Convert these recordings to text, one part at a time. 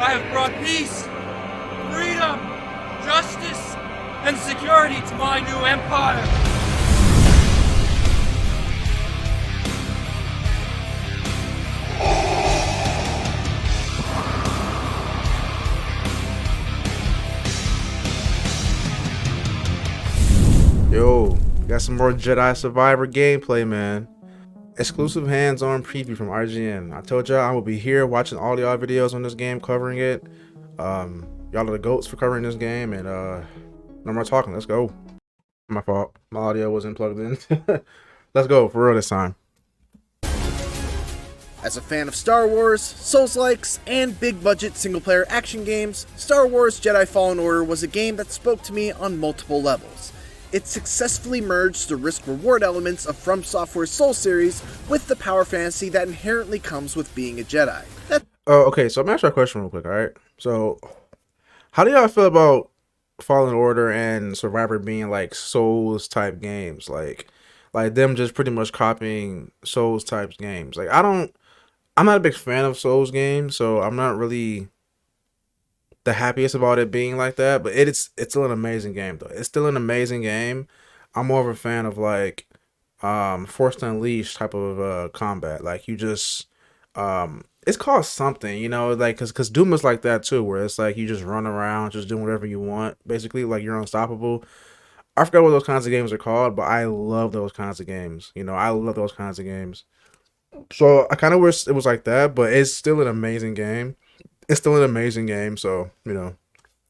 I have brought peace, freedom, justice, and security to my new empire. Yo, got some more Jedi Survivor gameplay, man. Exclusive hands-on preview from IGN. I told y'all I will be here watching all y'all videos on this game, covering it. Y'all are the goats for covering this game, and no more talking. Let's go. My fault. My audio wasn't plugged in. Let's go for real this time. As a fan of Star Wars, Souls-likes, and big-budget single-player action games, Star Wars Jedi Fallen Order was a game that spoke to me on multiple levels. It successfully merged the risk-reward elements of From Software's Soul series with the power fantasy that inherently comes with being a Jedi. Okay, so I'm gonna ask you a question real quick, alright? So, how do y'all feel about Fallen Order and Survivor being like Souls-type games? Like them just pretty much copying Souls-type games. I'm not a big fan of Souls games, so I'm not really the happiest about it being like that, but it's still an amazing game though. It's still an amazing game. I'm more of a fan of like Forced Unleashed type of combat. Like you just it's called something, you know, like cuz Doom is like that too, where it's like you just run around just doing whatever you want, basically like you're unstoppable. I forgot what those kinds of games are called, but I love those kinds of games. You know, I love those kinds of games. So I kind of wish it was like that, but it's still an amazing game. It's still an amazing game, so, you know.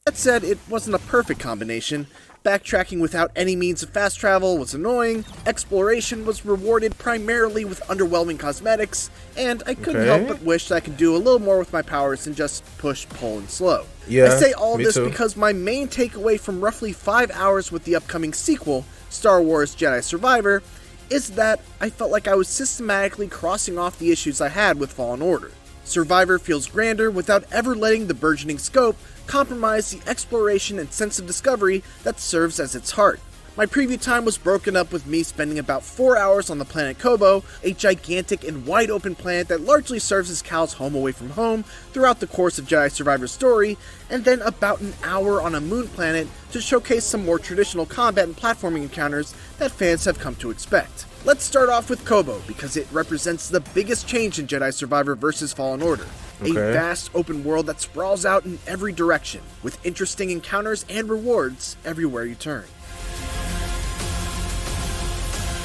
That said, it wasn't a perfect combination. Backtracking without any means of fast travel was annoying, exploration was rewarded primarily with underwhelming cosmetics, and I couldn't help but wish that I could do a little more with my powers than just push, pull, and slow. Yeah, I say all of this too. because my main takeaway from roughly 5 hours with the upcoming sequel, Star Wars Jedi Survivor, is that I felt like I was systematically crossing off the issues I had with Fallen Order. Survivor feels grander without ever letting the burgeoning scope compromise the exploration and sense of discovery that serves as its heart. My preview time was broken up with me spending about 4 hours on the planet Kobo, a gigantic and wide open planet that largely serves as Cal's home away from home throughout the course of Jedi Survivor's story, and then about an hour on a moon planet to showcase some more traditional combat and platforming encounters that fans have come to expect. Let's start off with Kobo, because it represents the biggest change in Jedi Survivor vs. Fallen Order. A vast open world that sprawls out in every direction, with interesting encounters and rewards everywhere you turn.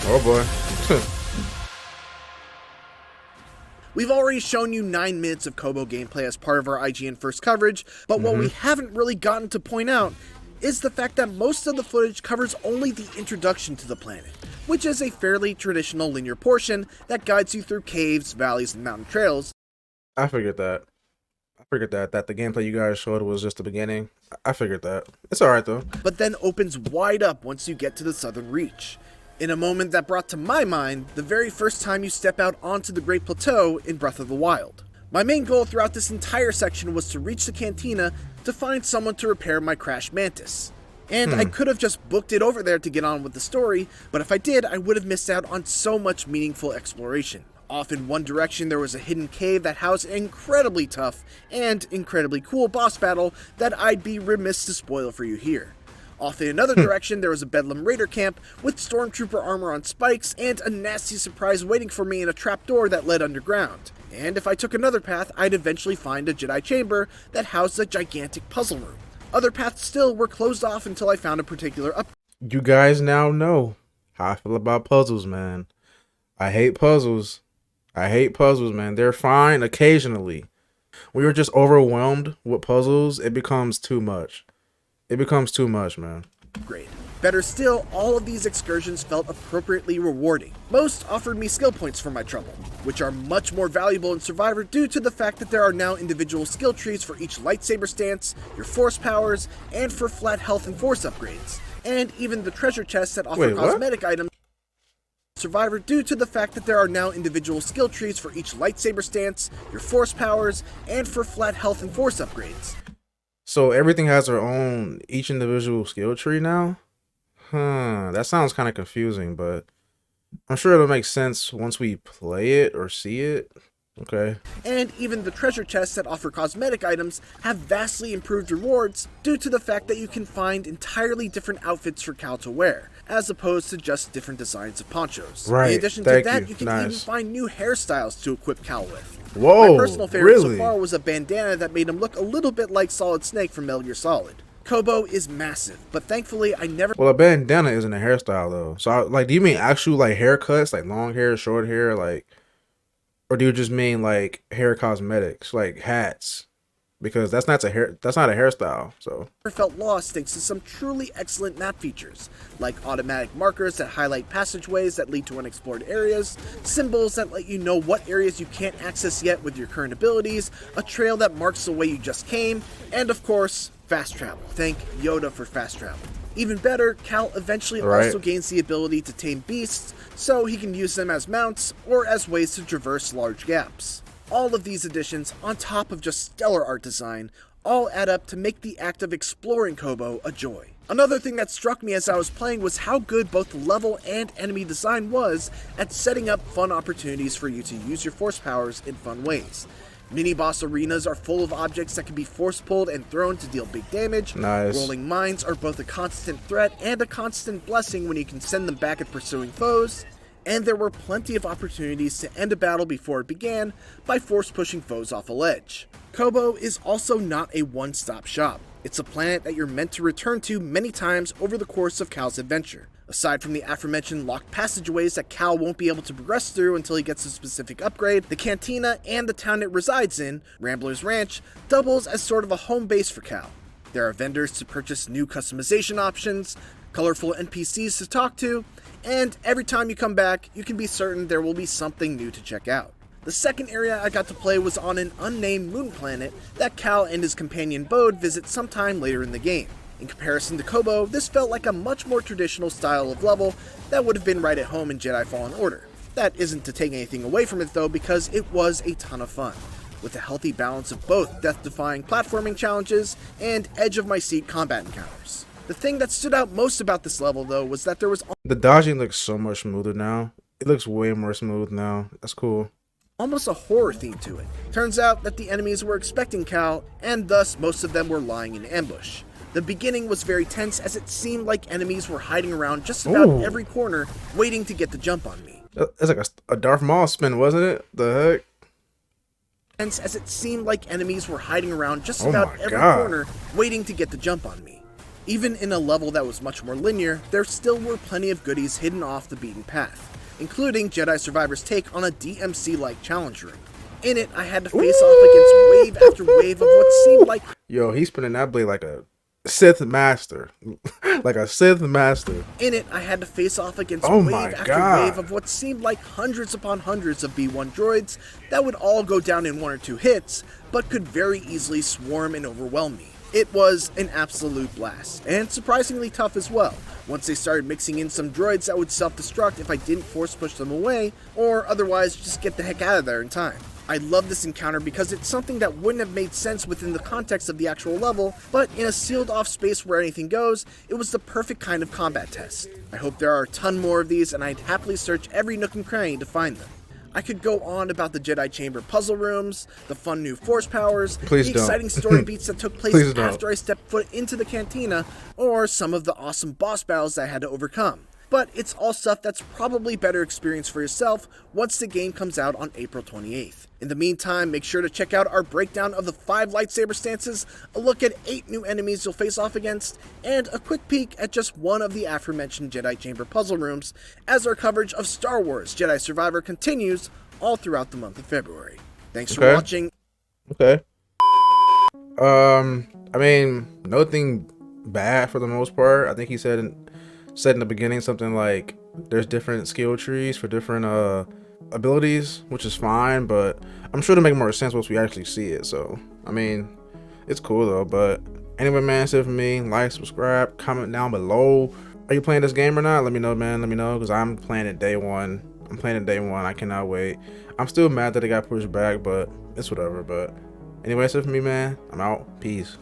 Oh boy. We've already shown you 9 minutes of Kobo gameplay as part of our IGN first coverage, but what we haven't really gotten to point out is the fact that most of the footage covers only the introduction to the planet, which is a fairly traditional linear portion that guides you through caves, valleys, and mountain trails. I figured that. That the gameplay you guys showed was just the beginning. I figured that. It's alright though. But then opens wide up once you get to the southern reach. In a moment that brought to my mind the very first time you step out onto the Great Plateau in Breath of the Wild. My main goal throughout this entire section was to reach the cantina to find someone to repair my crashed Mantis. And I could have just booked it over there to get on with the story, but if I did, I would have missed out on so much meaningful exploration. Off in one direction there was a hidden cave that housed an incredibly tough and incredibly cool boss battle that I'd be remiss to spoil for you here. Off in another direction there was a Bedlam Raider camp with stormtrooper armor on spikes and a nasty surprise waiting for me in a trapdoor that led underground. And if I took another path, I'd eventually find a Jedi chamber that housed a gigantic puzzle room. Other paths still were closed off until I found a particular upgrade. You guys now know how I feel about puzzles, man. I hate puzzles. Man. They're fine occasionally. When you're just overwhelmed with puzzles, it becomes too much. Man. Better still, all of these excursions felt appropriately rewarding. Most offered me skill points for my trouble, which are much more valuable in Survivor due to the fact that there are now individual skill trees for each lightsaber stance, your force powers, and for flat health and force upgrades. And even the treasure chests that offer cosmetic items Survivor due to the fact that there are now individual skill trees for each lightsaber stance, your force powers, and for flat health and force upgrades. So everything has their own, each individual skill tree now? That sounds kind of confusing, but I'm sure it'll make sense once we play it or see it. Okay. And even the treasure chests that offer cosmetic items have vastly improved rewards due to the fact that you can find entirely different outfits for Cal to wear, as opposed to just different designs of ponchos. Right. In addition to Thank that, you. you can Nice. even find new hairstyles to equip Cal with. Whoa. My personal favorite so Really? far was a bandana that made him look a little bit like Solid Snake from Metal Gear Solid. Kobo is massive, but thankfully I never Well, a bandana isn't a hairstyle though. So, like, do you mean actual like haircuts, like long hair, short hair, like, or do you just mean like hair cosmetics, like hats? Because that's not a hairstyle. So, felt lost thanks to some truly excellent map features, like automatic markers that highlight passageways that lead to unexplored areas, symbols that let you know what areas you can't access yet with your current abilities, a trail that marks the way you just came, and of course, fast travel. Thank Yoda for fast travel. Even better, Cal eventually Right. also gains the ability to tame beasts, so he can use them as mounts or as ways to traverse large gaps. All of these additions, on top of just stellar art design, all add up to make the act of exploring Kobo a joy. Another thing that struck me as I was playing was how good both the level and enemy design was at setting up fun opportunities for you to use your force powers in fun ways. Mini-boss arenas are full of objects that can be force-pulled and thrown to deal big damage. Nice. Rolling mines are both a constant threat and a constant blessing when you can send them back at pursuing foes. And there were plenty of opportunities to end a battle before it began by force-pushing foes off a ledge. Kobo is also not a one-stop shop. It's a planet that you're meant to return to many times over the course of Cal's adventure. Aside from the aforementioned locked passageways that Cal won't be able to progress through until he gets a specific upgrade, the cantina and the town it resides in, Rambler's Ranch, doubles as sort of a home base for Cal. There are vendors to purchase new customization options, colorful NPCs to talk to, and every time you come back, you can be certain there will be something new to check out. The second area I got to play was on an unnamed moon planet that Cal and his companion Bode visit sometime later in the game. In comparison to Kobo, this felt like a much more traditional style of level that would have been right at home in Jedi Fallen Order. That isn't to take anything away from it though, because it was a ton of fun, with a healthy balance of both death-defying platforming challenges and edge-of-my-seat combat encounters. The thing that stood out most about this level though was that there was the dodging looks so much smoother now. It looks way more smooth now. That's cool. almost a horror theme to it. Turns out that the enemies were expecting Cal, and thus most of them were lying in ambush. The beginning was very tense as it seemed like enemies were hiding around just about Ooh. every corner, waiting to get the jump on me. It's like a Darth Maul spin, wasn't it? The heck? Tense as it seemed like enemies were hiding around just Oh about my every God. corner, waiting to get the jump on me. Even in a level that was much more linear, there still were plenty of goodies hidden off the beaten path, including Jedi Survivor's take on a DMC-like challenge room. In it, I had to face off against wave after wave of what seemed like Yo, he's spinning that blade like a Sith master. Like a Sith master. In it, I had to face off against Oh wave my after God. wave of what seemed like hundreds upon hundreds of B1 droids that would all go down in one or two hits, but could very easily swarm and overwhelm me. It was an absolute blast, and surprisingly tough as well, once they started mixing in some droids that would self-destruct if I didn't force push them away, or otherwise just get the heck out of there in time. I love this encounter because it's something that wouldn't have made sense within the context of the actual level, but in a sealed off space where anything goes, it was the perfect kind of combat test. I hope there are a ton more of these, and I'd happily search every nook and cranny to find them. I could go on about the Jedi Chamber puzzle rooms, the fun new force powers, Please the don't. exciting story beats that took place Please don't. after I stepped foot into the cantina, or some of the awesome boss battles I had to overcome. But it's all stuff that's probably better experienced for yourself once the game comes out on April 28th. In the meantime, make sure to check out our breakdown of the 5 lightsaber stances, a look at 8 new enemies you'll face off against, and a quick peek at just one of the aforementioned Jedi Chamber puzzle rooms, as our coverage of Star Wars Jedi Survivor continues all throughout the month of February. Thanks for Okay. watching. Okay. I mean, nothing bad for the most part. I think he said in the beginning something like there's different skill trees for different abilities, which is fine, but I'm sure it'll make more sense once we actually see it. So I mean, it's cool though. But anyway, man, that's it for me. Like, subscribe, comment down below. Are you playing this game or not? Let me know, man. Let me know, because I'm playing it day one. I cannot wait. I'm still mad that it got pushed back, but it's whatever. But anyway, that's it for me, man. I'm out. Peace.